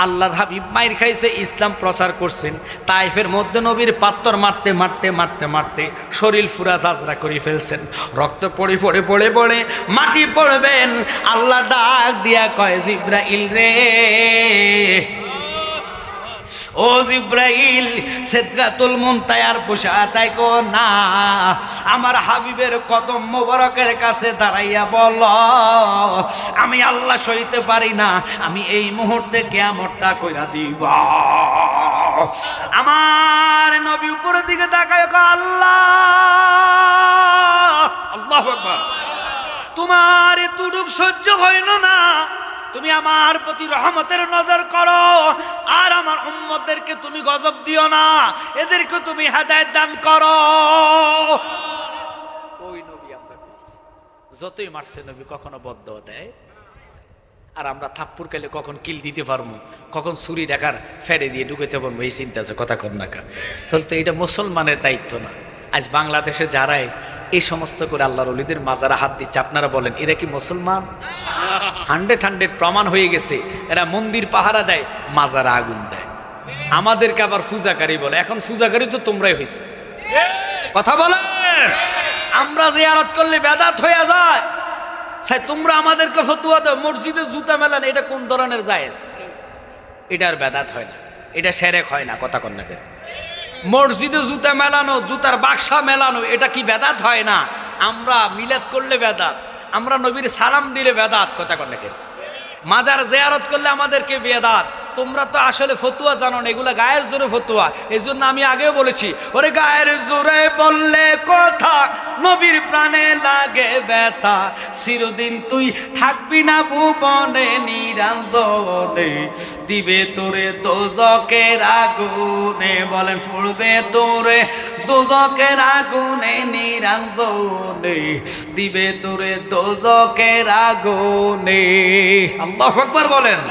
আল্লাহর হাবিব মাইর খাইছে, ইসলাম প্রচার করছেন, তাইফের মধ্যে নবীর পাত্তর মারতে মারতে মারতে মারতে শরীর ফুরা জাজরা করে ফেলছেন, রক্ত পড়ে পড়ে পড়ে পড়ে মাটি পড়বেন। আল্লাহ ডাক দিয়া কয়, জিব্রাইল রে, ও জিব্রাইল, সিদরাতুল মুনতাহার বসে থাকো না, আমার হাবিবের কদম মোবারকের কাছে দাঁড়াইয়া বল, আমি আল্লাহ সইতে পারি না, আমি এই মুহূর্তে কিয়ামতটা কইরা দিব। আমার নবী উপরের দিকে তাকায়, আল্লাহ, আল্লাহু আকবার, তোমার এতটুক সহ্য হইল না, তুমি আমার প্রতি রহমতের নজর করো, আর আমার উম্মতদেরকে তুমি গজব দিও না, এদেরকে তুমি হেদায়েত দান করো। ওই নবী আমরা পেয়েছি, যতই মারছে নবী কখনো বদদোয়া দেয়, আর আমরা থাপ্পড় খেলে কখন কিল দিতে পারবো, কখন ছুরি ঢাকার ফেড়ে দিয়ে ঢুকাইতে পারবো, এই চিন্তা আছে, কথা কন না কা। তাহলে তো এটা মুসলমানের দায়িত্ব না। আজ বাংলাদেশে যারাই এই সমস্ত করে আল্লাহর ওলিদের মাজারা হাত দিচ্ছে, আপনারা বলেন এরা কি মুসলমান? 100% প্রমাণ হয়ে গেছে, এরা মন্দির পাহারা দেয়, মাজারা আগুন দেয়, আমাদেরকে আবার পূজাকারী বলে। এখন পূজাকারী তো তোমরাই হইছো, কথা বলেন। আমরা জিয়ারত করলে বেদাত হয়ে যায়, তাই তোমরা আমাদেরকে ফতোয়া দাও মসজিদে জুতা মেলান, এটা কোন ধরনের জায়েজ? এটা আর বেদাত হয় না, এটা শিরক হয় না, কথা কন না কেন? মসজিদে জুতা মেলানো, জুতার বাক্সা মেলানো, এটা কি বেদাত হয় না? আমরা মিলাদ করলে বেদাত, আমরা নবীর সালাম দিলে বেদাত, কথা কন না কেন? মাজার জিয়ারত করলে আমাদেরকে বেদাত। তোমরা তো আসলে ফতুয়া জানো না, এগুলা গায়ের জোরে ফতুয়া। এই জন্য আমি আগেও বলেছি, ওরে গায়ের জোরে বললে কথা, নবীর প্রাণে লাগে ব্যথা, চিরদিন তুই থাকবি না ভুবনে নিরঞ্জনে, দিবে তোরে দোজকের আগুনে, বলেন ফুড়বে তোরে দোজকের আগুনে নিরঞ্জনে, দিবে তোরে দোজকের আগুনে। আল্লাহু আকবার বলেন।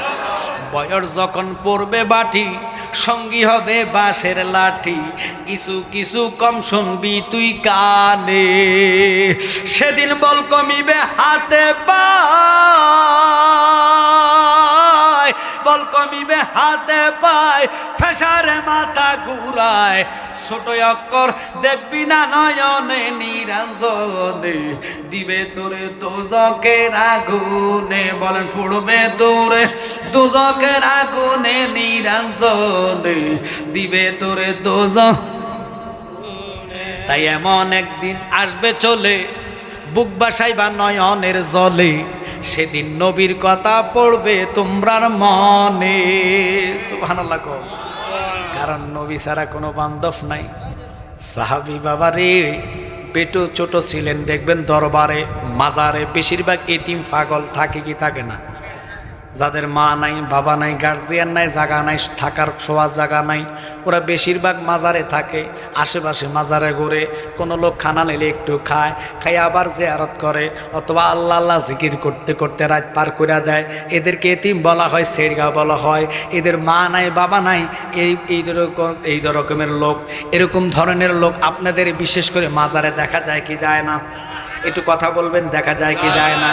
বয়স যখন পড়বে বাটি, সঙ্গী হবে বাঁশের লাঠি, কিছু কিছু কম শুনবি তুই কানে, সেদিন বল কমিবে হাতে পায়, বল কমিবে হাতে পায়, ফেসারে মাথা ঘুরায়, ছোট অক্ষর দেখবি না নয়নে নিরঞ্জনে, দিবে তোরে দোজকের আগুনে, বলেন ফুড়বে তোরে দোজকের আগুনে নিরঞ্জনে, দিবে তোরে দোজক। তাই এমন একদিন আসবে চলে, বুক বাসাইবা নয়নের জলে, সেদিন নবীর কথা পড়বে তোমরার মনে। সুবহানাল্লাহ। কারণ নবী ছাড়া কোনো বান্ধব নাই। সাহাবী বাবারে, পেটু ছোট ছিলেন, দেখবেন দরবারে মাজারে বেশিরভাগ এতিম পাগল থাকে কি থাকে না? যাদের মা নাই, বাবা নাই, গার্জিয়ান নাই, জায়গা নাই, থাকার শোয়ার জায়গা নাই, ওরা বেশিরভাগ মাজারে থাকে, আশেপাশে মাজারে ঘুরে, কোনো লোক খানা নিলে একটু খায়, খাই আবার জিয়ারত করে, অথবা আল্লাহ আল্লাহ জিকির করতে করতে রাত পার করে দেয়। এদেরকে এতিম বলা হয়, সেরগা বলা হয়। এদের মা নাই, বাবা নাই, এই রকমের লোক, এরকম ধরনের লোক আপনাদের বিশেষ করে মাজারে দেখা যায় কি যায় না? একটু কথা বলবেন, দেখা যায় কি যায় না?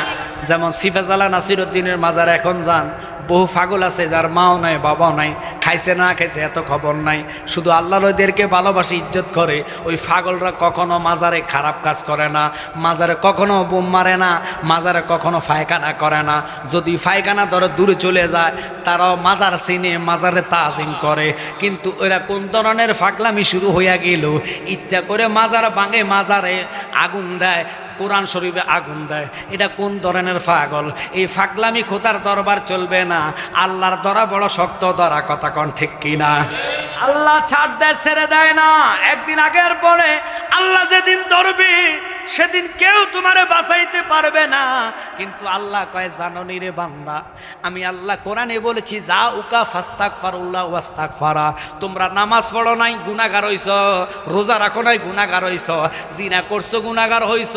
যেমন সিফাজালা নাসিরউদ্দিনের মাজার এখন যান, বহু পাগল আছে যার মাও নাই, বাবাও নাই, খাইছে না খাইছে এত খবর নাই, শুধু আল্লাহর ওদেরকে ভালোবাসে, ইজ্জত করে। ওই পাগলরা কখনো মাজারে খারাপ কাজ করে না, মাজারে কখনো বোম মারে না, মাজারে কখনো ফায়খানা করে না। যদি ফায়খানা ধরে দূরে চলে যায়, তারাও মাজার চিনে, মাজারে তাজিম করে। কিন্তু ওরা কোন ধরনের ফাগলামি শুরু হইয়া গেল, ইচ্ছা করে মাজার ভাঙে, মাজারে আগুন দেয়, কোরআন শরীফে আগুন দেয়। এটা কোন ধরনের পাগল? এই ফাগলামি খোদার দরবার চলবে না, আল্লাহর দরা বড় শক্ত দরা, কথা কন ঠিক কিনা? আল্লাহ ছাড় দেয়, ছেড়ে দেয় না। একদিন আগের পরে আল্লাহ যেদিন ধরবে, সেদিন কেউ তোমারে বাঁচাইতে পারবে না। কিন্তু আল্লাহ কয়, জাননি রে বান্দা, আমি আল্লাহ কোরআনে বলেছি, যা উকা ফাস্তাগফিরুল্লাহ ওয়াস্তাগফারা, তোমরা নামাজ পড়ো নাই গুনাহগার হইছ, রোজা রাখো নাই গুনাহগার হইছ, জিনা করছো গুনাহগার হইছ,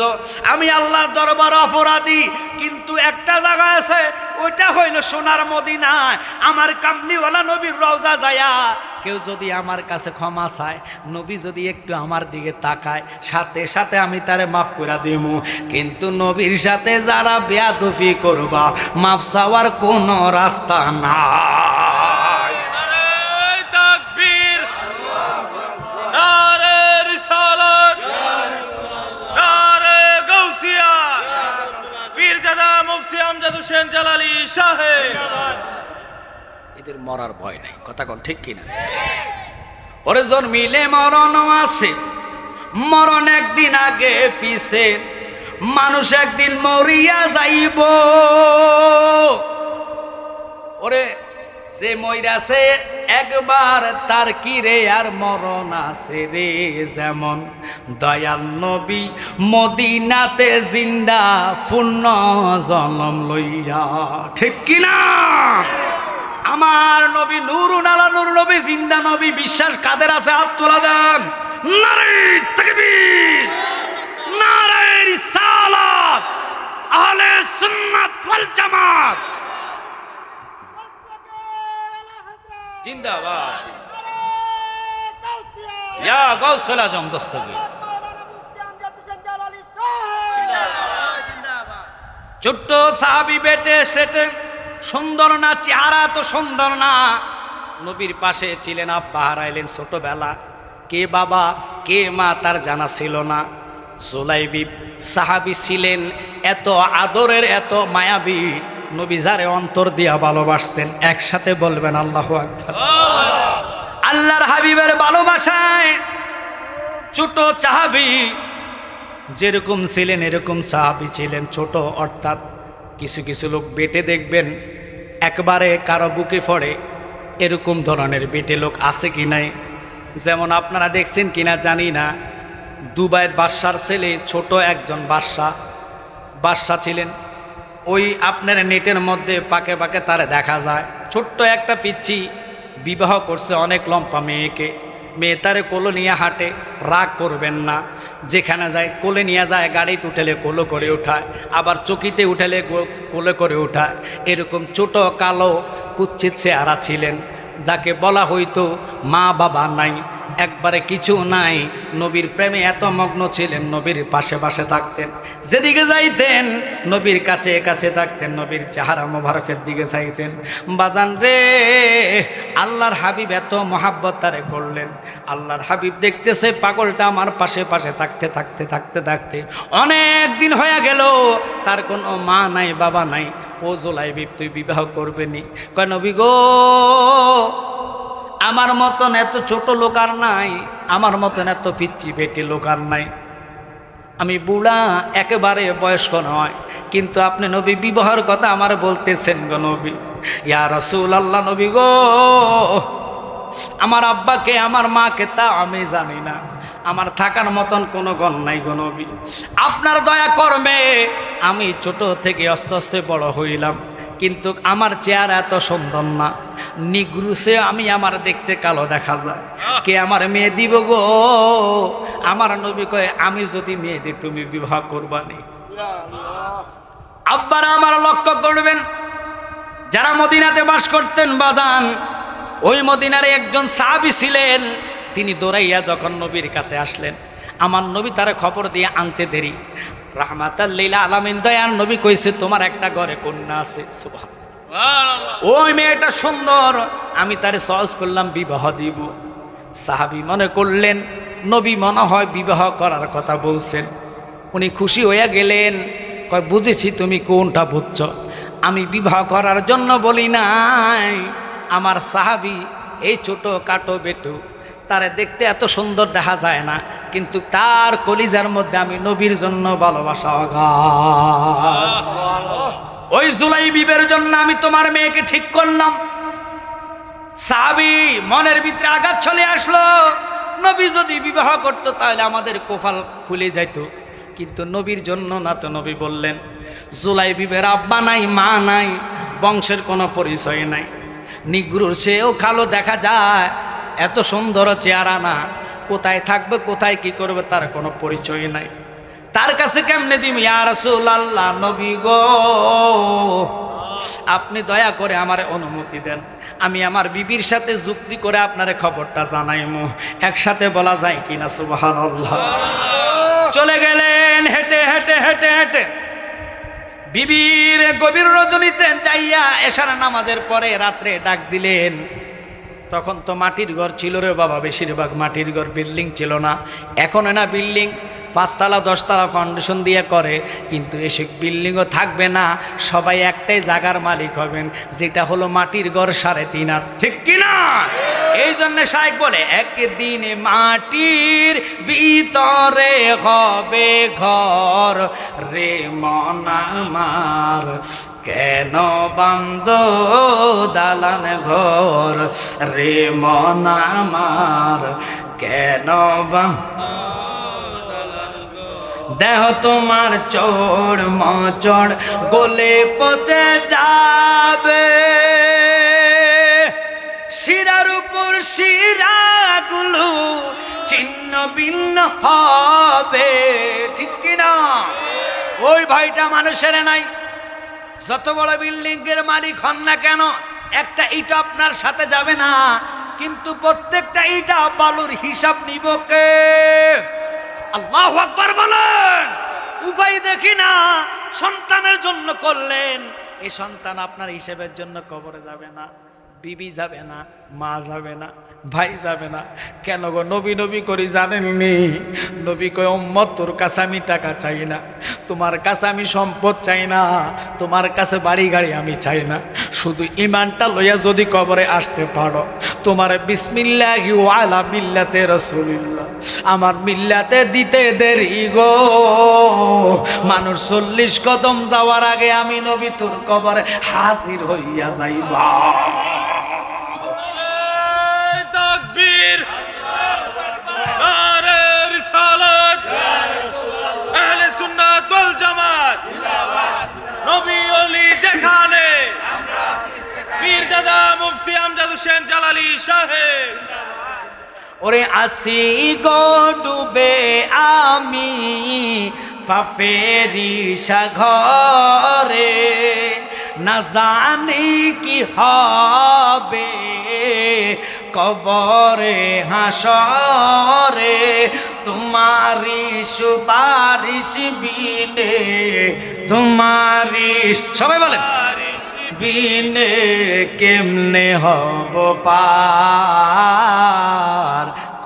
আমি আল্লাহর দরবার অপরাধী। কিন্তু একটা জায়গা আছে, ওইটা হইল সোনার মদিনায়, আমার কামলিওয়ালা নবীর রওজা যায়া কেউ যদি আমার কাছে ক্ষমা চায়, নবী যদি একটু আমার দিকে তাকায়, সাথে সাথে আমি তারে মাফ করে দিব। কিন্তু নবীর সাথে যারা বেয়াদফি করবা, মাফ চাওয়ার কোনো রাস্তা না। জালালী সাহেব। এদের মরার ভয় নাই, কথা কোন ঠিক কিনা? ওরে জন্মিলে মরণ আছে, মরণ একদিন আগে পিছে, মানুষ একদিন মরিয়া যাইব। ওরে যে মইরাছে একবার তার কি রে আর মরণ আছে রে, যেমন দয়াল নবী মদিনাতে জিন্দা পূর্ণ জন্ম লইয়া, ঠিক কিনা? আমার নবী নূরুন আলা নূর নবী, জিন্দা নবী। বিশ্বাস কাদের আছে? হাত তোলা দেন। নারে তাকবীর, নারে রিসালাত, আহলে সুন্নাত ওয়াল জামাত জিন্দাবাদ। ইয়া গাউসুল আজম দস্তগীর। ছোট্ট সাহাবী বেটে সেটে, সুন্দর না, চেহারা তো সুন্দর না। নবীর পাশে ছিলেন, আব্বা হারাইলেন ছোটবেলা। কে বাবা কে মা তার জানা ছিল না। জুলাইবিব সাহাবী ছিলেন এত আদরের, এত মায়াবী, নবী যারে অন্তর দিয়া ভালোবাসতেন। একসাথে বলবেন আল্লাহু আকবার। আল্লাহর হাবিবের ভালোবাসায় ছোট সাহাবী যেরকম ছিলেন এরকম সাহাবী ছিলেন ছোট। অর্থাৎ কিছু কিছু লোক বেটে দেখবেন একবারে কারো বুকে পড়ে, এরকম ধরনের বেটে লোক আছে কি নাই? যেমন আপনারা দেখছেন কিনা জানি না, দুবাইয়ের বাদশার ছেলে ছোট একজন বাদশা ছিলেন। ওই আপনার নেটের মধ্যে পাকে পাকে তারে দেখা যায়, ছোট্ট একটা পিচ্ছি বিবাহ করছে অনেক লম্পা মেয়েকে। মেয়ে তারে কোলে নিয়ে হাঁটে, রাগ করবেন না। যেখানে যায় কোলে নিয়ে যায়, গাড়িতে উঠেলে কোলে করে উঠায়, আবার চকিতে উঠেলে কোলে করে উঠায়। এরকম ছোট কালো কুচ্ছিত চেহারা ছিলেন, যাকে বলা হইতো মা বাবা নাই, একবারে কিছু নাই। নবীর প্রেমে এত মগ্ন ছিলেন, নবীর পাশে পাশে থাকতেন, যেদিকে যাইতেন নবীর কাছে কাছে থাকতেন, নবীর চেহারা মোবারকের দিকে চাইতেন। বাজান রে, আল্লাহর হাবিব এত মহাব্বত তারে করলেন। আল্লাহর হাবিব দেখতেছে পাগলটা আমার পাশে পাশে থাকতে থাকতে থাকতে থাকতে অনেক দিন হয়ে গেল, তার কোনো মা নাই বাবা নাই। ও জুলাইবিব, তুই বিবাহ করবে নি? কয় নবী গো, আমার মতন এত ছোট লোক আর নাই, আমার মতন এত পিচ্ছি বেটি লোক আর নাই। আমি বুড়া, একেবারে বয়স্ক নয়, কিন্তু আপনি নবী বিবাহের কথা আমার বলতেছেন গো নবী। ইয়া রাসূলুল্লাহ, নবী গো, আমার আব্বাকে আমার মাকে তা আমি জানি না, আমার থাকার মতন কোনো গণ নাই গো নবী। আপনার দয়া কর্মে আমি ছোট থেকে আস্তে আস্তে বড় হইলাম, কিন্তু আমার চেহারা এত সুন্দর না, নিগ্রুসে আমি আমার দেখতে কালো দেখা যায়। কে আমার মেয়ে দিব গো? আমার নবী কয়, আমি যদি মেয়ে দিই তুমি বিবাহ করবানি। আব্বারা আমার লক্ষ্য করবেন, যারা মদিনাতে বাস করতেন বাজান, ওই মদিনার একজন সাহাবী ছিলেন। তিনি দৌড়াইয়া যখন নবীর কাছে আসলেন, আমার নবী তারে খবর দিয়ে আনতে দেরি। রাহমাতাল লিল আলামিন দয়ার নবী কইছে, তোমার একটা ঘরে কন্যা আছে। সুবহানাল্লাহ। ওই মেয়েটা সুন্দর, আমি তারে সহজ করলাম, বিবাহ দিব। সাহাবী মনে করলেন নবী মনে হয় বিবাহ করার কথা বলছেন। উনি খুশি হইয়া গেলেন, কয় বুঝেছি তুমি কোনটা বুঝছ, আমি বিবাহ করার জন্য বলি নাই। আমার সাহাবী এই ছোট কাটো বেটু, তারে দেখতে এত সুন্দর দেখা যায় না, কিন্তু তার কলিজার মধ্যে আমি নবীর জন্য ভালোবাসা অগাধ। ওই জুলাইবিবের জন্য আমি তোমার মেয়েকে ঠিক করলাম। সাহাবী মনের ভিতরে আঘাত চলে আসলো, নবী যদি বিবাহ করতো তাহলে আমাদের কপাল খুলে যাইতো, কিন্তু নবীর জন্য না। তো নবী বললেন, জুলাইবিবের আব্বা নাই, মা নাই, বংশের কোনো পরিচয় নাই, নিগ্রুর সেও কালো দেখা যায়, এত সুন্দর চেহারা না, কোথায় থাকবে কোথায় কি করবে তার কোনো পরিচয় নাই। তার কাছে কেমনে দিম? ইয়া রাসূলুল্লাহ, নবী গো, আপনি দয়া করে আমারে অনুমতি দেন, আমি আমার বিবির সাথে যুক্তি করে আপনারে খবরটা জানাইমু। একসাথে বলা যায় কিনা? সুবহানাল্লাহ। চলে গেলেন হেঁটে হেঁটে হেঁটে হেঁটে, বিবির গভীর রজনীতে যাইয়া এশার নামাজের পরে রাত্রে ডাক দিলেন, তখন তো মাটির ঘর ছিল রে বাবা, বেশিরভাগ মাটির ঘর, বিল্ডিং ছিল না। এখন না বিল্ডিং 5 তলা 10 তলা ফাউন্ডেশন দিয়ে করে, কিন্তু এসব বিল্ডিংও থাকবে না, সবাই একটাই জায়গার মালিক হবেন, যেটা হলো মাটির ঘর 3.5 হাত, ঠিক কিনা? এই জন্য শায়েখ বলে একদিন মাটির ভিতরে হবে ঘর রে মন আমার, কেন বান্দ দালান ঘর রে মন আমার, কেন বান্দ দেহ তোমার চোর মচড় গলে পচে যাবে, শিরার উপর শিরাগুলো ছিন্ন ভিন্ন হবে, ঠিক কিনা? ওই ভয়টা মানুষের নাই। যত বড় বিল্ডিং এর মালিক হন না কেন, একটা ইট আপনার সাথে যাবে না, কিন্তু প্রত্যেকটা ইটা বালুর হিসাব নিব কে? আল্লাহু আকবার বলেন। উপায় দেখি না, সন্তানের জন্য করলেন, এই সন্তান আপনার হিসেবের জন্য কবরে যাবে না, বিবি যাবে না, মা যাবে না, ভাই যাবে না। কেন গো? নবী নবী করি জানেননি? নবী কয় উম্মত তোর কাছে আমি টাকা চাই না, তোমার কাছে আমি সম্পদ চাই না, তোমার কাছে বাড়ি গাড়ি আমি চাই না, শুধু ইমানটা লইয়া যদি কবরে আসতে পারো, তোমার বিসমিল্লাহি ওয়া আলা মিল্লাতে রাসূলিল্লাহ, আমার মিল্লাতে দিতে দেরি গো। মানুষ 40 কদম যাওয়ার আগে আমি নবী তোর কবরে হাজির হইয়া যাইবা। তাকবীর, নারে রিসালাত, আহলে সুন্নাত ওয়াল জামাত, নবী ওলি যেখানে, পীরজাদা মুফতি আমজাদ হোসেন জালালী সাহেব। ওরে আসি গো ডুবে আমি ফাফেরি সাগরে, না জানি কি হবে কবরে হাসরে, তোমারি সুপারিশ বিনে, তোমারি সবাই বলেন বিনে কেমনে হব পার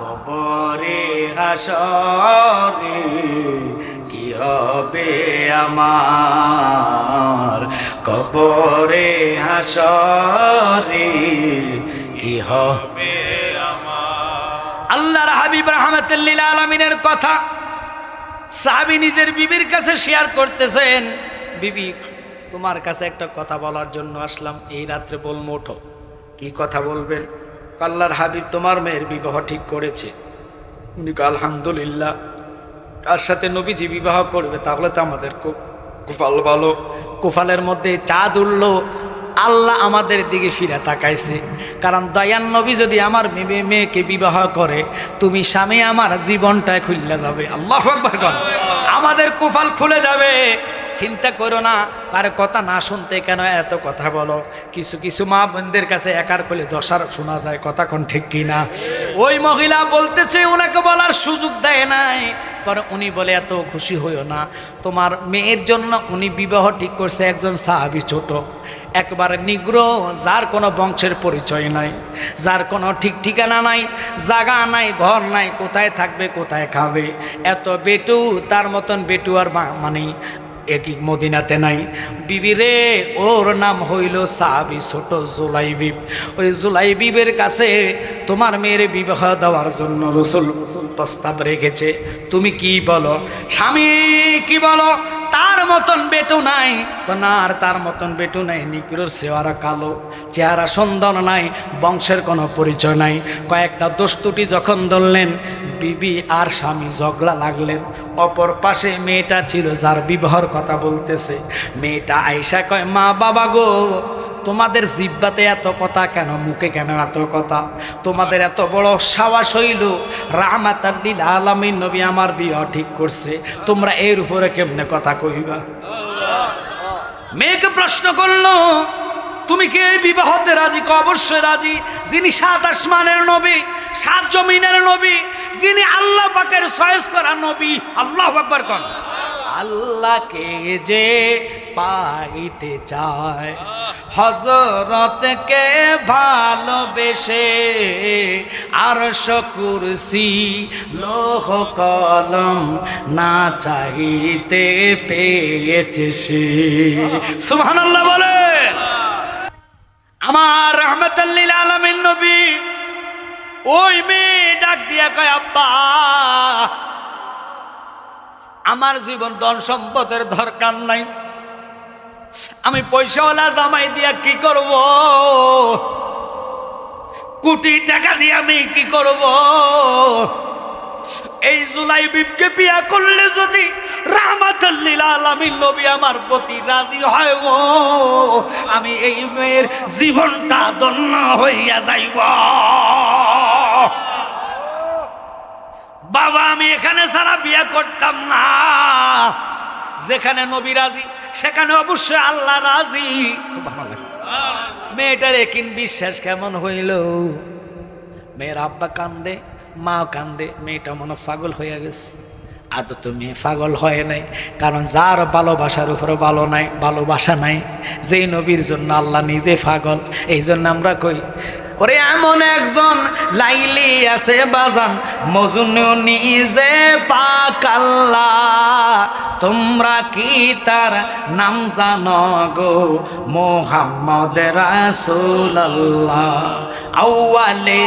কবরে হাসরে, কি হবে আমার কবরে হাসরে, কি হবে আমার। আল্লাহর হাবিব রাহমাতুল লিল আলামিনের কথা সাহাবী নিজের বিবির কাছে শেয়ার করতেছেন, বিবি তোমার কাছে একটা কথা বলার জন্য আসলাম, এই রাত্রে বলবো, ওঠো। কি কথা বলবেন? আল্লাহর হাবিব তোমার মেয়ের বিবাহ ঠিক করেছে। উনি আলহামদুলিল্লাহ, তার সাথে নবীজি বিবাহ করবে, তাহলে তো আমাদের কুফাল ভালো। কুফালের মধ্যে চাঁদ উঠল, আল্লাহ আমাদের দিকে ফিরে তাকাইছে, কারণ দয়াল নবী যদি আমার মেয়েকে বিবাহ করে, তুমি স্বামী আমার জীবনটায় খুলে যাবে। আল্লাহু আকবার বল। আমাদের কুফাল খুলে যাবে। চিন্তা করো না, কার কথা না শুনতে কেন এত কথা বলো। কিছু কিছু মা বোনদের কাছে একার করলে দশার শোনা যায়, কথা কোন ঠিক কিনা? ওই মহিলা বলতেছে ওনাকে বলার সুযোগ দেয় নাই, পরে উনি বলে এত খুশি হইও না, তোমার মেয়ের জন্য উনি বিবাহ ঠিক করছে একজন সাহাবী, ছোট একবারে নিগ্র, যার কোনো বংশের পরিচয় নাই, যার কোনো ঠিক ঠিকানা নাই, জায়গা নাই, ঘর নাই, কোথায় থাকবে কোথায় খাবে, এত বেটু, তার মতন বেটু আর মানে একই মদিনাতে নাই। বিবি রে, ওর নাম হইল সাহাবী ছোট জুলাইবিব। ওই জুলাইবিবের কাছে তোমার মেয়ের বিবাহ দেওয়ার জন্য রাসূল প্রস্তাব রেখেছে, তুমি কি বলো? স্বামী কি বলো? তার মতন বেটু নাই না, আর তার মতন বেটু নাই, নিগ্রোর চেহারা কালো, চেহারা সুন্দর নাই, বংশের কোনো পরিচয় নাই। কয়েকটা দোস্তুটি যখন ধরলেন, বিবি আর স্বামী ঝগড়া লাগলেন। অপর পাশে মেয়েটা ছিল, যার বিবাহর কথা বলতেছে। মেয়েটা আইসা কয়, মা বাবা গো, তোমাদের জিহ্বাতে এত কথা কেন, মুখে কেন এত কথা? তোমাদের এত বড় সাহস হইল, রাহমাতাল লিল আলামিন নবী আমার বিবাহ ঠিক করছে, তোমরা এর উপরে কেমনে কথা কইবা? মেয়েকে প্রশ্ন করলো, তুমি কি এই বিবাহতে রাজি? অবশ্যই রাজি। যিনি 7 আসমানের নবী, 7 জমিনের নবী, যিনি আল্লাহ পাকের চয়েস করা নবী। আল্লাহু আকবার কোন। আল্লাহকে যে পাইতে চায় হযরতকে ভালোবেসে আরশ কুরসি লৌহ কলম না চাইতে পেয়েছে সে। সুবহানাল্লাহ বলে। আমার রাহমাতাল লিল আলামিন নবী ওই মেয়ে ডাক দিয়া কয়, আব্বা আমার জীবন ধন সম্পদের দরকার নাই, আমি পয়সাওয়ালা জামাই দিয়া কি করব, কোটি টাকা দিয়ে আমি কি করব, এই জুলাইবিবকে বিয়া করলে যদি রাহমাতুল লিল আলামিন নবী আমার প্রতি রাজি হয় গো, আমি এই মেয়ের জীবনটা ধন্য হইয়া যাইব। বাবা আমি এখানে সারা বিয়া করতাম না, যেখানে নবী রাজি সেখানে অবশ্যই আল্লাহ রাজি। সুবহানাল্লাহ। মেয়েটার একিন বিশ্বাস কেমন হইল, মেয়ের আব্বা কান্দে, মা কান্দে, মেয়েটা মনে পাগল হয়ে গেছে। আদৌ তো মেয়ে পাগল হয় নাই, কারণ যার ভালোবাসার উপরে ভালোবাসা নাই, যেই নবীর জন্য আল্লাহ নিজে পাগল। এই জন্য আমরা কই, ওরে এমন একজন লাইলি আছে বাজান, মজনু নিজে পাক আল্লাহ, তোমরা কি তার নাম জানো গো, মুহাম্মদ রাসূলুল্লাহ, আউয়ালে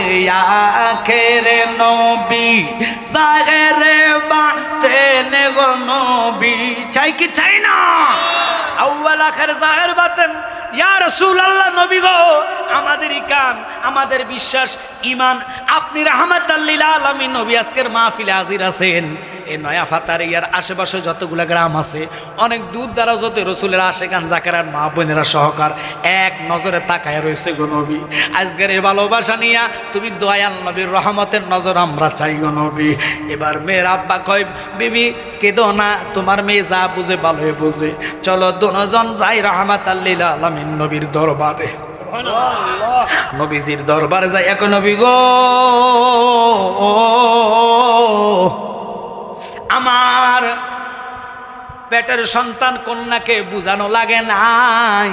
আখেরে নবী, জাহেরে বাতেনে গো নবী। চাই কি চাই না? আউয়াল আখের জাহের বাতেন ইয়া রাসূলুল্লাহ নবী গো, আমাদের ইকান, আমাদের বিশ্বাস, ইমান, আপনি রাহমাতাল লিল আলামিন নবী আজকের মাহফিলে হাজির আছেন। এই নয়া ফাতারিয়ার আশেপাশে যতগুলো গ্রাম আছে, অনেক দূর দ্বারা যত রসুলের আশেকান জাকেরান মা বোনেরা সহকার এক নজরে তাকায় রয়েছে গো নবী। আজকের এই ভালোবাসা নিয়া তুমি দয়াল নবীর রহমতের নজর আমরা চাই গো নবী। এবার মেয়ের আব্বা কয়, বিবি কেঁদো না, তোমার মেয়ে যা বুঝে ভালোই বুঝে, চলো দুজন যাই রাহমাতাল লিল আলামিন নবীর দরবারে। নবীজির দরবারে যাই। এক নবী গো, আমার পেটের সন্তান কন্যাকে বুঝানো লাগে নাই,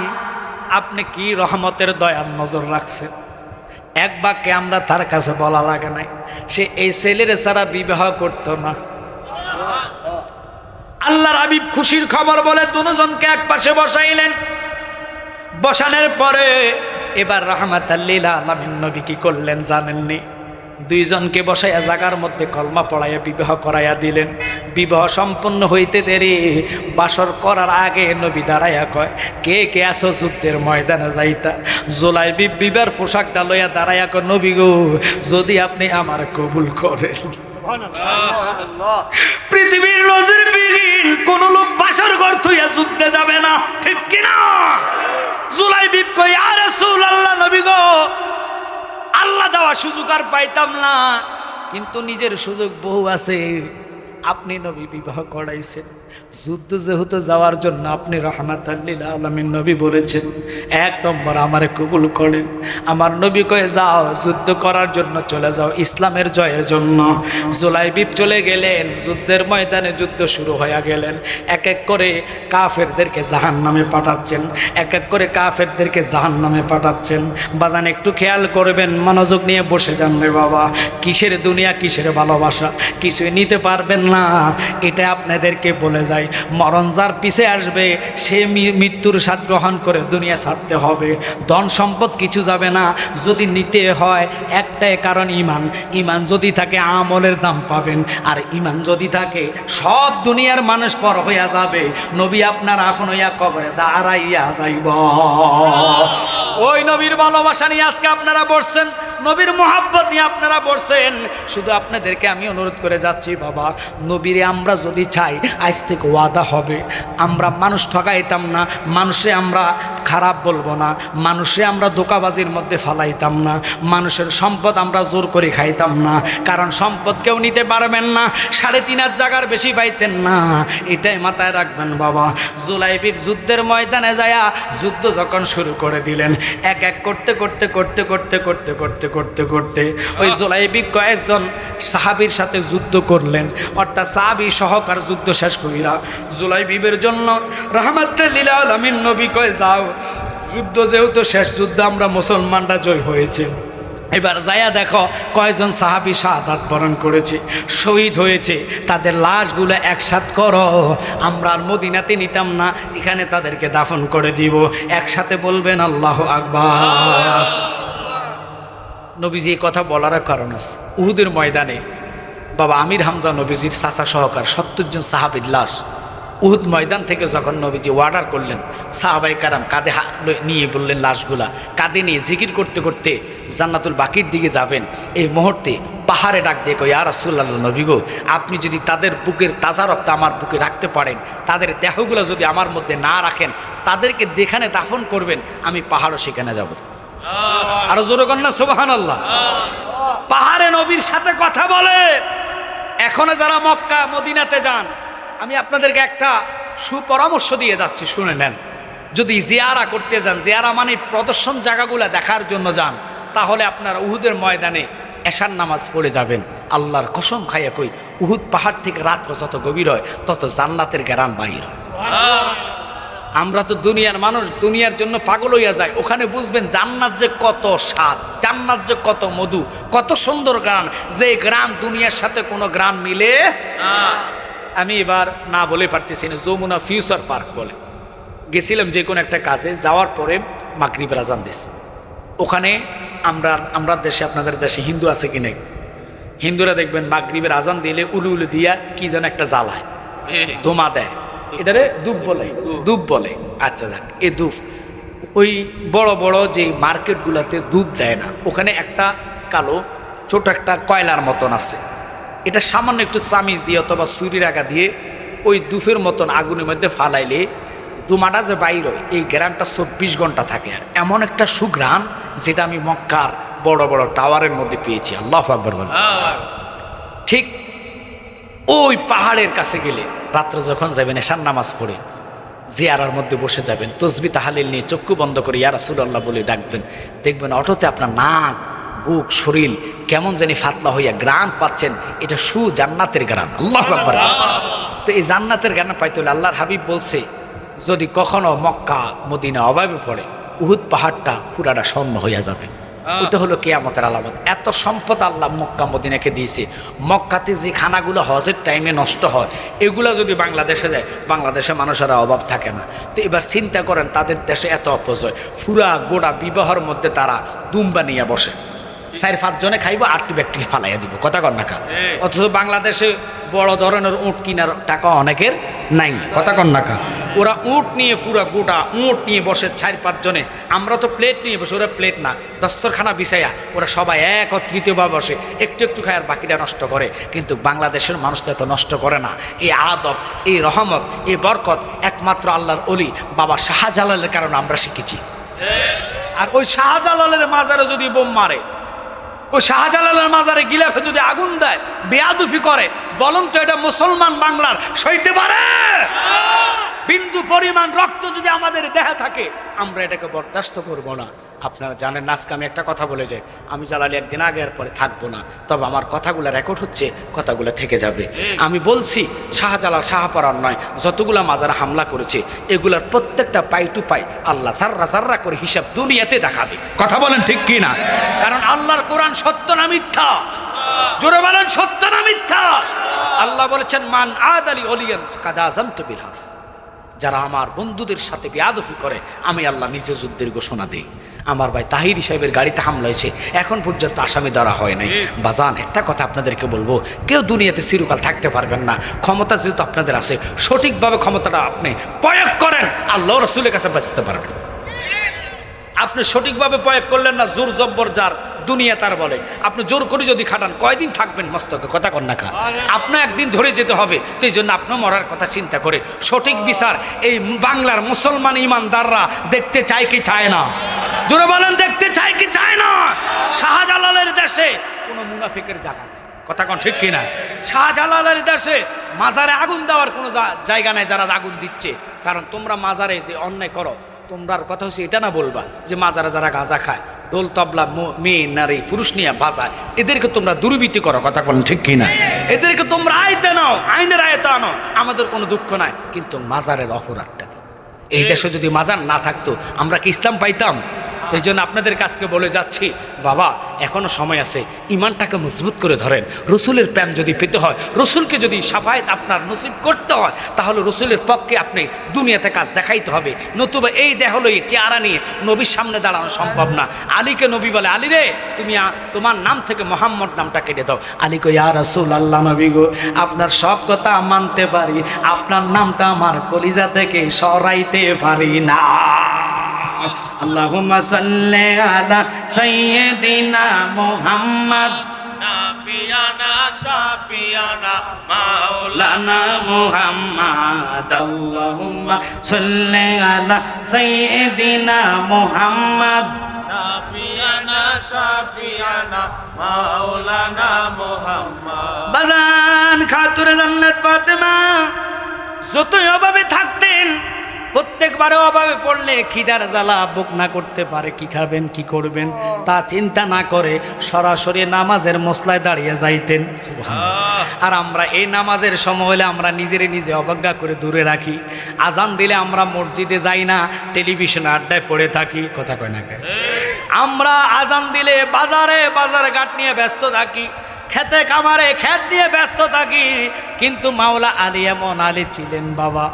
আপনি কি রহমতের দয়ার নজর রাখছেন। এক বাক্যে আমরা তার কাছে বলা লাগে নাই, সে এই ছেলের ছাড়া বিবাহ করতো না। আল্লাহর হাবিব খুশির খবর বলে দুজনকে এক পাশে বসাইলেন। বসানোর পরে এবার রাহমাতাল লিল আলামিন নবী কি করলেন জানেননি? দুইজনকে বসাইয়া জায়গার মধ্যে কলমা পড়াইয়া বিবাহ করাইয়া দিলেন। বিবাহ সম্পন্ন হইতে দেরি, বাসর করার আগে নবী দাঁড়াইয়া কয়, কে কে আসো যুদ্ধের ময়দানে যাইতা? জুলাইবিব বিবার পোশাকটা লইয়া দাঁড়াইয়া কয়, নবী গো, যদি আপনি আমার কবুল করেন। পৃথিবীর নজিরবিহীন কোন লোক বাসর ঘর থুইয়া যুদ্ধে যাবে না, ঠিক কিনা? জুলাইবিব কই, ইয়া রাসূলুল্লাহ নবী গো, আল্লাহ দেওয়া সুযোগ আর পাইতাম না, কিন্তু নিজের সুযোগ বহু আছে, আপনি নবী বিবাহ করাইছেন, যুদ্ধ যেহেতু যাওয়ার জন্য আপনি রাহমাতাল লিল আলামিন নবী বলেছেন, এক নম্বর আমারে কবুল করেন। আমার নবী কয়ে, যাও যুদ্ধ করার জন্য চলে যাও, ইসলামের জয়ের জন্য। জুলাইবিব চলে গেলেন, যুদ্ধের ময়দানে যুদ্ধ শুরু হয়ে গেলেন। এক এক করে কাফেরদেরকে জাহান্নামে পাঠাচ্ছেন, এক এক করে কাফেরদেরকে জাহান্নামে পাঠাচ্ছেন। বাজান একটু খেয়াল করবেন, মনোযোগ নিয়ে বসে যান রে বাবা। কিসের দুনিয়া, কিসের ভালোবাসা, কিছুই নিতে পারবেন না, এটা আপনাদেরকে বলে যায়। মরণ যার পিছে আসবে সে মৃত্যুর স্বাদ গ্রহণ করে দুনিয়া ছাড়তে হবে। ধন সম্পদ কিছু যাবে না, যদি নিতে হয় একটাই কারণ, ইমান। ইমান যদি থাকে আমলের দাম পাবেন, আর ইমান যদি থাকে সব দুনিয়ার মানুষ পর হইয়া যাবে। নবী আপনার আপন হইয়া কবরে দাঁড়াইয়া যাইব। ওই নবীর ভালোবাসা নিয়ে আজকে আপনারা বসছেন, নবীর মোহাব্বত নিয়ে আপনারা বসছেন। শুধু আপনাদেরকে আমি অনুরোধ করে যাচ্ছি, বাবা নবীরে আমরা যদি চাই, আজ থেকে ওয়াদা হবে আমরা মানুষ ঠকাইতাম না, মানুষে আমরা খারাপ বলবো না, মানুষে আমরা ধোঁকাবাজির মধ্যে ফালাইতাম না, মানুষের সম্পদ আমরা জোর করে খাইতাম না, কারণ সম্পদ কেউ নিতে পারবেন না, 3.5 জায়গার বেশি পাইতেন না, এটাই মাথায় রাখবেন বাবা। জুলাইবিব যুদ্ধের ময়দানে যায়া যুদ্ধ যখন শুরু করে দিলেন, এক এক করতে করতে করতে করতে করতে করতে করতে করতে ওই জুলাইবিব কয়েকজন সাহাবীর সাথে যুদ্ধ করলেন, অর্থাৎ সাহাবী সহকার যুদ্ধ শেষ করিরা জুলাইবিবের জন্য রাহমাতুল লিল আলামিন নবী কয়, যাও যুদ্ধ যেহেতু শেষ যুদ্ধ, আমরা মুসলমানরা জয় হয়েছে। এবার যায়া দেখো কয়জন সাহাবী শাহাদাত বরণ করেছে, শহীদ হয়েছে, তাদের লাশগুলো একসাথে করো। আমরা আর মদিনাতে নিতাম না, এখানে তাদেরকে দাফন করে দিব। একসাথে বলবেন আল্লাহু আকবার। নবীজি এই কথা বলার কারণ আছে, উহুদের ময়দানে বাবা আমির হামজা নবীজির চাচা সহকার 70 জন সাহাবীর লাশ উহুদ ময়দান থেকে যখন নবীজি অর্ডার করলেন, সাহাবায়ে কারাম কাঁধে নিয়ে বললেন লাশগুলা কাঁধে নিয়ে জিকির করতে করতে জান্নাতুল বাকির দিকে যাবেন। এই মুহূর্তে পাহাড়ে ডাক দিয়ে কই, ইয়া রাসূলুল্লাহ নবী গো, আপনি যদি তাদের বুকের তাজা রক্ত আমার বুকে রাখতে পারেন, তাদের দেহগুলো যদি আমার মধ্যে না রাখেন, তাদেরকে যেখানে দাফন করবেন আমি পাহাড়ও সেখানে যাব। আরো জোরে কন্যা সুবহানাল্লাহ। পাহাড়ে নবীর সাথে কথা বলে। এখনো যারা মক্কা মদিনাতে যান, আমি আপনাদেরকে একটা সুপরামর্শ দিয়ে যাচ্ছি, শুনে নেন। যদি জিয়ারা করতে যান, জিয়ারা মানে প্রদর্শন জায়গাগুলো দেখার জন্য যান, তাহলে আপনারা উহুদের ময়দানে এশার নামাজ পড়ে যাবেন। আল্লাহর কসম খাইয়া কই, উহুদ পাহাড় থেকে রাত্র যত গভীর হয় তত জান্নাতের গ্রাম বাহির হয়। আমরা তো দুনিয়ার মানুষ, দুনিয়ার জন্য পাগল হইয়া যায়। ওখানে বুঝবেন জান্নাত যে কত স্বাদ, জান্নাত যে কত মধু, কত সুন্দর গ্রাম, যে গ্রাম দুনিয়ার সাথে কোনো গ্রাম মিলে না। আমি এবার না বলে পারতেছি না, যমুনা ফিউচার পার্ক বলে গেছিলাম যে কোনো একটা কাজে, যাওয়ার পরে মাগরিবের আজান দিছে। ওখানে আমরা দেশে, আপনাদের দেশে হিন্দু আছে কি নাই, হিন্দুরা দেখবেন মাগরিবের আজান দিলে উলু উলু দিয়া কি যেন একটা জ্বালায়, ধোঁয়া দেয়, এটারে ধূপ বলে, ধূপ বলে। আচ্ছা যাক, এই ধূপ ওই বড় বড় যে মার্কেটগুলোতে ধূপ দেয় না, ওখানে একটা কালো ছোট একটা কয়লার মতন আছে, এটা সামান্য একটু চামিচ দিয়ে অথবা ছুরির আগা দিয়ে ওই ধূপের মতন আগুনের মধ্যে ফালাইলে ধোঁয়াটা যে বাইর হয়, এই গ্রামটা 24 ঘন্টা থাকে। আর এমন একটা সুগ্রাম যেটা আমি মক্কার বড় বড় টাওয়ারের মধ্যে পেয়েছি। আল্লাহু আকবার বলেন। ঠিক ওই পাহাড়ের কাছে গেলে রাত্রে যখন যাবেন, এশার নামাজ পড়ে জিয়ারার মধ্যে বসে যাবেন, তসবিহ তাহলিল নিয়ে চক্ষু বন্ধ করে ইয়া রাসূলুল্লাহ বলে ডাকবেন, দেখবেন অটোতে আপনার নাক, বুক, শরীর কেমন জানি ফাতলা হইয়া গ্রাম পাচ্ছেন। এটা জান্নাতের গ্রাম। আল্লাহু আকবার। তো এই জান্নাতের গ্রাম পাইতে হলে আল্লাহর হাবিব বলছে, যদি কখনো মক্কা মদিনা অভাবে পড়ে, উহুদ পাহাড়টা পুরাটা স্বর্ণ হইয়া যাবে। ওটা হলো কিয়ামতের আলামত। এত সম্পদ আল্লাহ মক্কা মদিনাকে দিয়েছে। মক্কাতে যে খানাগুলো হজের টাইমে নষ্ট হয়, এগুলো যদি বাংলাদেশে যায়, বাংলাদেশে মানুষের অভাব থাকে না। তো এবার চিন্তা করেন, তাদের দেশে এত অপচয়, ফুরা গোড়া বিবাহর মধ্যে তারা দুম্বা নিয়ে বসে, 4-5 জনে খাইব, 8টি ব্যক্তি ফালাইয়া দিব, কথা কর না খা। অথচ বাংলাদেশে বড় ধরনের উঁট কিনার টাকা অনেকের নাই, কথা কর না খা। ওরা উঁট নিয়ে, পুরা গোটা উঁট নিয়ে বসে 4-5 জনে। আমরা তো প্লেট নিয়ে বসে, ওরা প্লেট না, দস্তরখানা বিছাইয়া ওরা সবাই একত্রিতভাবে বসে, একটু একটু খায় আর বাকিটা নষ্ট করে। কিন্তু বাংলাদেশের মানুষ তো এত নষ্ট করে না। এই আদব, এই রহমত, এই বরকত একমাত্র আল্লাহর ওলি বাবা শাহজালালের কারণে আমরা শিখেছি। আর ওই শাহজালালের মাজারে যদি বোম মারে, ওই শাহজালালের মাজারে গিলাফে যদি আগুন দেয়, বেয়াদুফি করে, বলুন তো এটা মুসলমান বাংলার সইতে পারে? বিন্দু পরিমাণ রক্ত যদি আমাদের দেহে থাকে, আমরা এটাকে বরদাস্ত করব না। আপনারা জানেন, আজকে আমি একটা কথা বলে যাই, আমি জালালি একদিন আগে আর পরে থাকবো না, তবে আমার কথাগুলো রেকর্ড হচ্ছে, কথাগুলো থেকে যাবে। আমি বলছি, শাহজালাল শাহপরান নয়, যতগুলা মাজারে হামলা করেছে, এগুলার প্রত্যেকটা পাই টু পাই আল্লাহ জাররা জাররা করে হিসাব দুনিয়াতে দেখাবে। কথা বলেন ঠিক কি না? কারণ আল্লাহর কোরআন সত্য না মিথ্যা? জোরে বলেন, সত্য না মিথ্যা? আল্লাহ বলেছেন, মান আদালি ওলিয়ান ফাকাদ আযানতু বিল হারব। যারা আমার বন্ধুদের সাথে বেয়াদফি করে, আমি আল্লাহ নিজে যুদ্ধের ঘোষণা দিই। আমার ভাই তাহির সাহেবের গাড়িতে হামলা হয়েছে, এখন পর্যন্ত আসামি ধরা হয় নাই। বাজান, একটা কথা আপনাদেরকে বলবো, কেউ দুনিয়াতে চিরকাল থাকতে পারবেন না। ক্ষমতা যেহেতু আপনাদের আছে, সঠিকভাবে ক্ষমতাটা আপনি প্রয়োগ করেন, আল্লাহ রাসূলের কাছে বাঁচতে পারবেন। আপনি সঠিকভাবে প্রয়োগ করলেন না, জোর জব্বর যার দুনিয়া তার বলে। আপনি জোর করে যদি খাটান, কয়দিন থাকবেন মস্তকে? কথা কন না খা। আপনার একদিন ধরে যেতে হবে। তো এই জন্য আপনার মরার কথা চিন্তা করে সঠিক বিচার এই বাংলার মুসলমান ইমানদাররা দেখতে চায় কি চায় না? জোরে বলেন, দেখতে চায় কি চায় না? শাহজালালের দেশে কোনো মুনাফিকের জায়গা নেই, কথা কন ঠিক কিনা? শাহজালালের দেশে মাজারে আগুন দেওয়ার কোনো জায়গা নেই যারা আগুন দিচ্ছে। কারণ তোমরা মাজারে যে অন্যায় করো, তোমরার কথা হচ্ছে এটা না বলবা যে মাজারে যারা গাঁজা খায়, ঢোল তবলা, মেয়ে নারী পুরুষ নিয়ে বাজায়, এদেরকে তোমরা দুর্বৃত্তি করো, কথা বলেন ঠিক কিনা? এদেরকে তোমরা আইতে নাও, আইনের আয়তে আনো, আমাদের কোনো দুঃখ নাই। কিন্তু মাজারের অপরাধটা, এই দেশে যদি মাজার না থাকতো আমরা কি ইসলাম পাইতাম? এই জন্য আপনাদের কাছকে বলে যাচ্ছি, বাবা এখনো সময় আছে, ইমানটাকে মজবুত করে ধরেন। রসুলের প্রেম যদি পেতে হয়, রসুলকে যদি সাফায়াত আপনার নসিব করতে হয়, তাহলে রসুলের পক্ষে আপনি দুনিয়াতে কাজ দেখাইতে হবে। নতুবা এই দেহ লই চেহারা নিয়ে নবীর সামনে দাঁড়ানো সম্ভব না। আলীকে নবী বলে, আলী রে তুমি তোমার নাম থেকে মোহাম্মদ নামটা কেটে দাও। আলী কই, ইয়া রাসূল আল্লাহ নবী গো, আপনার সব কথা মানতে পারি, আপনার নামটা আমার কলিজা থেকে সরাইতে পারি না। আল্লাহুম্মা সাল্লি আলা সাইয়্যিদিনা মুহাম্মদ নাবিয়ানা শাফিয়ানা মাওলানা মুহাম্মদ। আল্লাহুম্মা সাল্লি আলা সাইয়্যিদিনা মুহাম্মদ নাবিয়ানা শাফিয়ানা মাওলানা মুহাম্মদ। বাজান খাতুনে জান্নাত ফাতেমা যতই অভাবে থাকতেন, প্রত্যেকবারে অভাবে পড়লে খিদার জ্বালা বুক না করতে পারে, কি খাবেন কি করবেন তা চিন্তা না করে সরাসরি নামাজের মসলায় দাঁড়িয়ে যাইতেন। আর আমরা এই নামাজের সময় হলে আমরা নিজে অবজ্ঞা করে দূরে রাখি। আজান দিলে আমরা মসজিদে যাই না, টেলিভিশনে আড্ডায় পড়ে থাকি। কথা কয় না কেন? আমরা আজান দিলে বাজারে ঘাট নিয়ে ব্যস্ত থাকি, খেতে খামারে খেত দিয়ে ব্যস্ত থাকি। কিন্তু মাওলা আলী এমন আলী ছিলেন বাবা,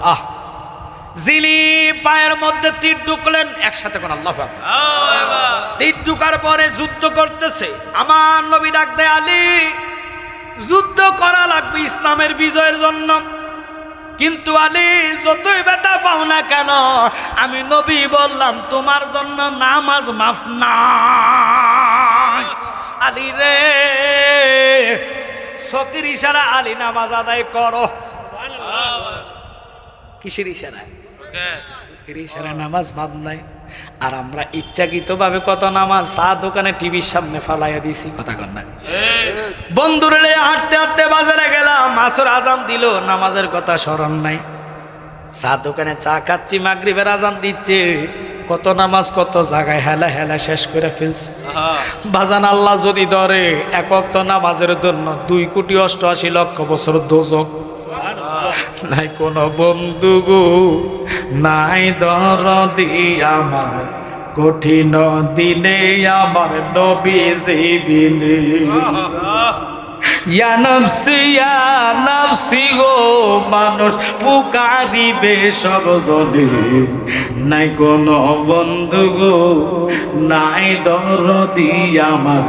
জিলি পায়ের মধ্যে তীর ঢুকলেন, একসাথে কোন আল্লাহু আকবার। তীর ঢুকার পরে যুদ্ধ করতেছে, আমার নবী ডাক দেয়, আলী যুদ্ধ করা লাগবে ইসলামের বিজয়ের জন্য। কিন্তু আলী যতই ব্যথা পাও না কেন, আমি নবী বললাম তোমার জন্য নামাজ মাফ না। আলী রে চোখের ইশারা, আলী নামাজ আদায় করো। কিসের ইশারায়? ইশারা, নামাজ বাদ নাই। আর আমরা ইচ্ছাকৃতভাবে কত নামাজ চা দোকানে টিভির সামনে ফালাইয়া দিছি। কথা কর না? বন্ধুরে হাঁটতে হাঁটতে বাজারে গেলাম, আসর আজান দিল, নামাজের কথা স্মরণ নাই। চা দোকানে চা খাচ্ছি, মাগরিবের আজান দিচ্ছে, কত নামাজ কত জায়গায় হেলা শেষ করে ফেলছে। বাজান আল্লাহ যদি ধরে এক ওয়াক্ত নামাজের জন্য 2,88,00,000 বছর দোজক। নাই কোন বন্ধু গো, নাই দরদি আমার, কঠিন দিনে আমার নবীজি বিনে। ইয়া নফসি গো, মানুষ পুকারিবে সব জনে। নাই কোন বন্ধু গো, নাই দরদি আমার,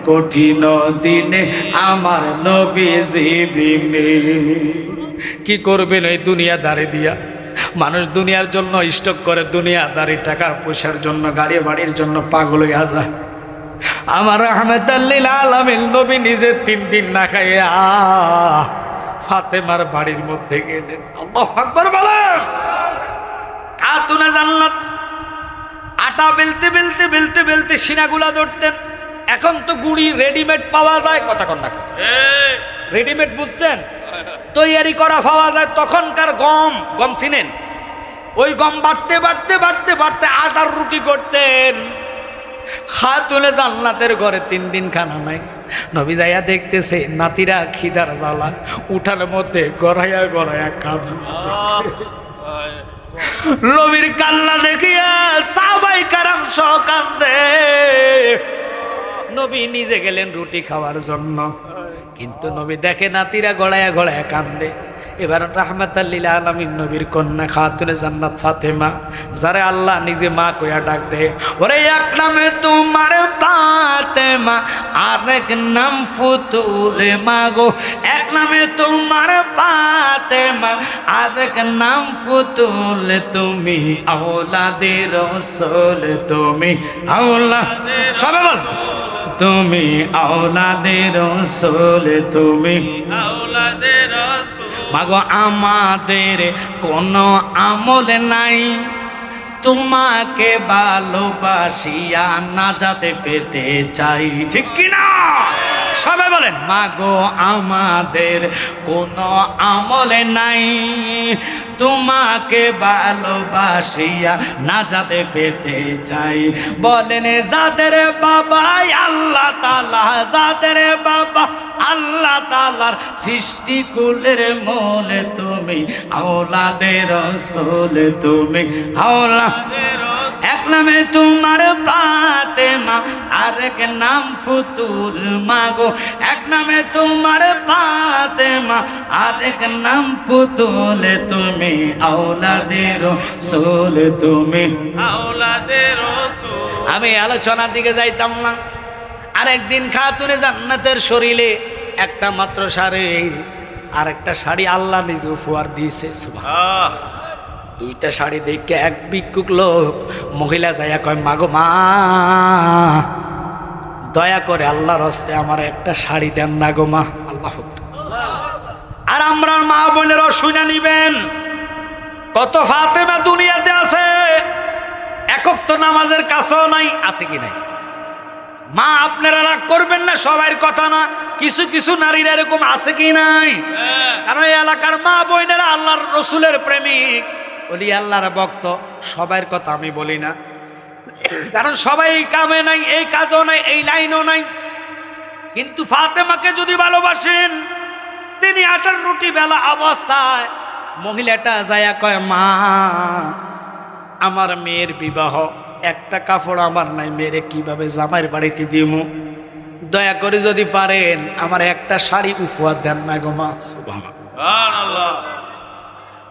কঠিন দিনে আমার নবীজি বিনে। কি করবেন এই দুনিয়াদারি দিয়া? মানুষ দুনিয়ার জন্য স্টক করে, দুনিয়াদারি টাকা পয়সার জন্য, গাড়ি বাড়ির জন্য পাগল হইয়া যায়। আমার রাহমাতাল লিল আলামিন নবী নিজে 3 দিন না খাইয়া ফাতেমার বাড়ির মধ্যে গেলেন। আল্লাহু আকবার বলেন। খাতুনে জান্নাত আটা বেলতে সিনাগুলা ধরতেন। এখন তো গুড়ি রেডিমেড পাওয়া যায়। কথা কন না? রেডিমেড বুঝছেন? তৈরি করা পাওয়া যায়। তখনকার গম চিনেন? ওই গম বাড়তে আটার রুটি করতেন। খাতুনে জান্নাতের ঘরে 3 দিন খানা নাই। নবী যাইয়া দেখতেছে নাতিরা খিদার জ্বালা উঠানের মধ্যে গড়াইয়া কাঁদে। নবীর কান্না দেখিয়া সাহাবায়ে কেরাম সহ কাঁদে। নবী নিজে গেলেন রুটি খাওয়ার জন্য, কিন্তু নবী দেখে নাতিরা গড়াইয়া কান্দে। এবার রাহমাতাল লিল আলামিন নবীর কন্যা খাতুনে জান্নাত ফাতেমা, যারে আল্লাহ নিজে মা কইয়া ডাক দে, ওরে এক নামে তোমার ফাতেমা, আরেক নাম ফুতুলে মাগো। এক নামে তোমার ফাতেমা, আরেক নাম ফুতুলে, তুমি আওলাদে রাসূল, তুমি আওলাদে, সবাই বল, তুমি আওলাদে রাসূল, তুমি আওলাদে রাসূল। মাগো আমাদের কোনো আমল নাই, তোমাকে ভালোবাসিয়া নাজাতে পেতে চাই। ঠিক কিনা? সবাই বলেন। মাগো আমাদের কোনো আমল নাই, তোমাকে ভালোবাসিয়া নাজাতে পেতে চাই। বলেন যাদের বাবা আল্লাহ তাআলা, যাদের বাবা আল্লাহ তাআলার সৃষ্টি কুলের মূল তুমি, আওলাদে রাসূল তুমি, আওলাদে রাসূল। এক নামে তোমার ফাতেমা, আরেক নাম ফুতুল মাগো। এক নামে তোমার ফাতেমা, আরেক নাম ফুতুল তুমি, আওলাদে রাসূল তুমি, আওলাদে রাসূল। আমি আলোচনার দিকে যাইতাম না। আরেকদিন খাতুনে জান্নাতের শরীরে একটা মাত্র শাড়ি, আরেকটা শাড়ি আল্লাহ নিজে উপহার দিয়েছে। সুবহানাল্লাহ। দুইটা শাড়ি দেখে এক ভিক্ষুক লোক মহিলা যাইয়া কয়, মাগো মা, দয়া করে আল্লাহর হস্তে আমার একটা শাড়ি দেন না গো মা। আল্লাহ। আর আমরা মা বোনেরও শুনে নিবেন, কত ফাতেমা দুনিয়াতে আছে, একক তো নামাজের কাছেও নাই, আছে কি নাই? মা আপনারা রাগ করবেন না, সবার কথা না, কিছু কিছু নারীরা এরকম আছে কি নাই? কারণ এই এলাকার মা বোনেরা আল্লাহর রসুলের প্রেমিক, বলি আল্লাহর ভক্ত, সবার কথা আমি বলি না, কারণ সবাই কামে নাই, এই কাজও নাই, এই লাইনও নাই। কিন্তু ফাতেমাকে যদি ভালোবাসেন, তিনি আটার রুটি বেলা অবস্থায় মহিলাটা যায়া কয়, মা আমার মেয়ের বিবাহ, একটা কাপড় আমার নাই, মেয়েরে কিভাবে জামাইয়ের বাড়িতে দিব, দয়া করে যদি পারেন আমার একটা শাড়ি উপহার দেন না গো মা। সুবহানাল্লাহ।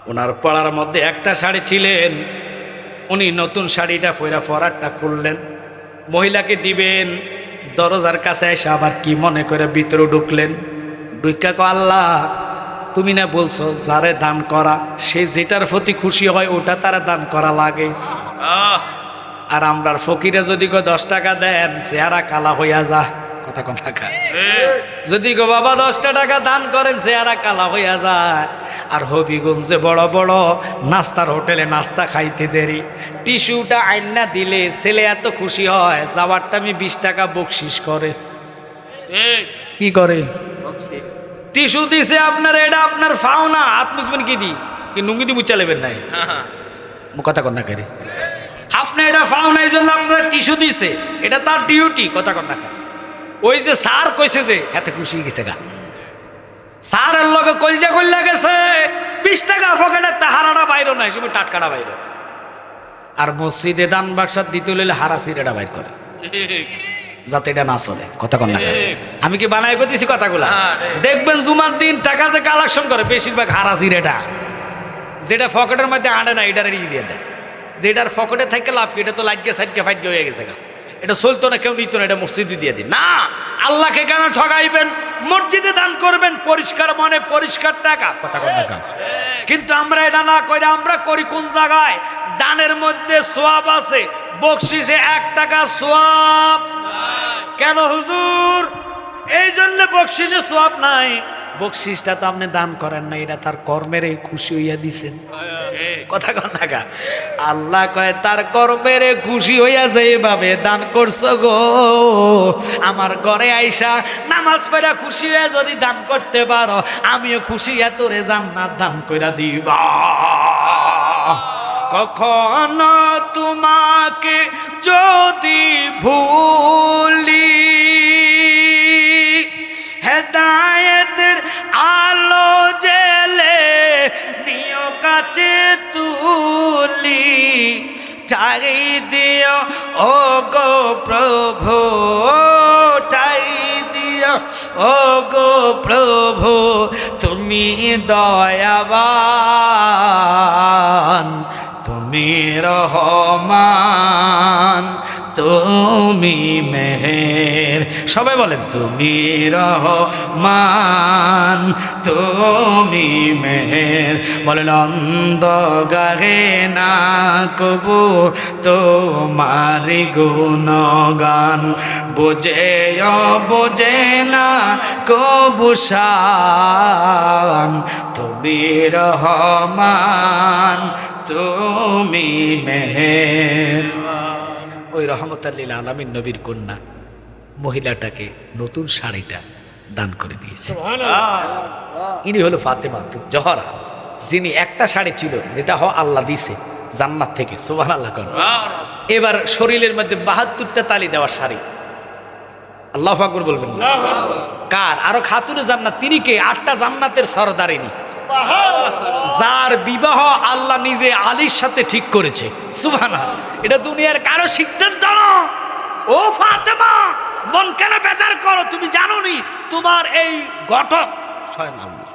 ওনার পাড়ার মধ্যে একটা শাড়ি ছিলেন, উনি নতুন শাড়িটা পয়রা ফরারটা খুললেন, মহিলাকে দিবেন, দরজার কাছে এসে আবার কি মনে করে ভিতরে ঢুকলেন। ঢুকা কো, আল্লাহ তুমি না বলছো যারে দান করা সে যেটার প্রতি খুশি হয় ওটা তারা দান করা লাগে। আর আমরার ফকিরে যদি গো 10 টাকা দেন, চেহারা কালা হইয়া যা। কথা কোন টাকা? যদি গো বাবা 10 টাকা দান করেন, চেহারা কালা হইয়া যায়। আর হবিগঞ্জে বড় বড় নাস্তার হোটেলে নাস্তা খাইতে দেরি, টিস্যুটা আইনা দিলে ছেলে এত খুশি হয়, যাওয়ারটা আমি 20 টাকা বকশিস করে। কি করে? টিস্যু দিছে আপনার, এটা আপনার ফাও না, হাত মুছবেন কি দি, কি নুঙ্গি দি মুচা লেবেন নাই? কথা কন না করে, আপনি এটা ফাও না, এই জন্য আপনার টিস্যু দিছে, এটা তার ডিউটি। কথা কন না। ওই যে স্যার কইছে যে এত খুশি গেছে গা, স্যারের লগে কলজা কইলা গেছে, 20 টাকা পকেটে তাহারাটা বাইরো নাই, সে টাটকাটা বাইরো। আর মসজিদে দান বাক্সার দিতে হইলে হারাসিরেটা বাইর করে, যাতে এটা না চলে। কথা কন না। আমি কি বানাই করতেছি কথাগুলা? দেখবেন জুমার দিন টাকা যে কালেকশন করে বেশিরভাগ হারাসিরেটা, যেটা পকেটের মধ্যে আনে না এটার দিয়ে দেয়, যেটার পকেটে থাকে লাভ কি, এটা তো লাইটকে সাইডকে ফাইটকে হয়ে গেছে গা, এটা চলতো না, কেউ নিত না, এটা মসজিদে দিয়ে দিন না। আল্লাহকে কেন ঠগাইবেন? মসজিদে দান করবেন পরিষ্কার মনে, পরিষ্কার টাকা। কথা কথা। কিন্তু আমরা এটা না করে আমরা করি কোন জায়গায়? দানের মধ্যে সোয়াব আছে, বকশিসে 1 টাকা সোয়াব। কেন হুজুর? এই জন্য বকশিসে সোয়াব নাই। বকশিসটা তো আপনি দান করেন না, এটা তার কর্মের খুশি হইয়া দিছেন। কথা কথা। আল্লাহ কয় তার কর্মের খুশি হইয়া যেভাবে দান করছো গো, আমার ঘরে আইসা নামাজ পড়া খুশি হয়ে যদি দান করতে পারো, আমিও খুশি হইয়া তোরে জান্নাত দান কইরা দিবা। কখনো তোমাকে যদি ভুলি, হেদায়েতের আলো জেলে নিয় কাছে তুলি, চাই দিও ও গো প্রভু, চাই দিও ও গো প্রভু, তুমি দয়াবান, তুমি রহমান, তুমি মেহের। সবাই বলেন তুমি রহমান, তুমি মেহের। বলেন অন্ধ গাহে না কবু তোমারি গুণগান, বোঝে বোঝে না কবু শান, তুমি রহমান, তুমি মেহের। ওই রহমতুল্লিল আলামিন নবীর কন্যা মহিলাটাকে নতুন শাড়িটা দান করে দিয়েছে। ইনি হলো ফাতেমা জহরা, যিনি একটা শাড়ি ছিল যেটা আল্লাহ দিছে জান্নাত থেকে। সুবহানাল্লাহ। এবার শরীরের মধ্যে 72টা তালি দেওয়া শাড়ি, আল্লাহু আকবার বলবেন না? কার? আরো খাতুনে জান্নাত, তিনি কে? 8টা জান্নাতের সরদারিনী, যার বিবাহ আল্লাহ নিজে আলীর সাথে ঠিক করেছে। সুবহানাল্লাহ। এটা দুনিয়ার কারো সিদ্ধান্ত না। ও ফাতেমা, মন কেন বেজার করো? তুমি জানো নি তোমার এই ঘটক স্বয়ং আল্লাহ।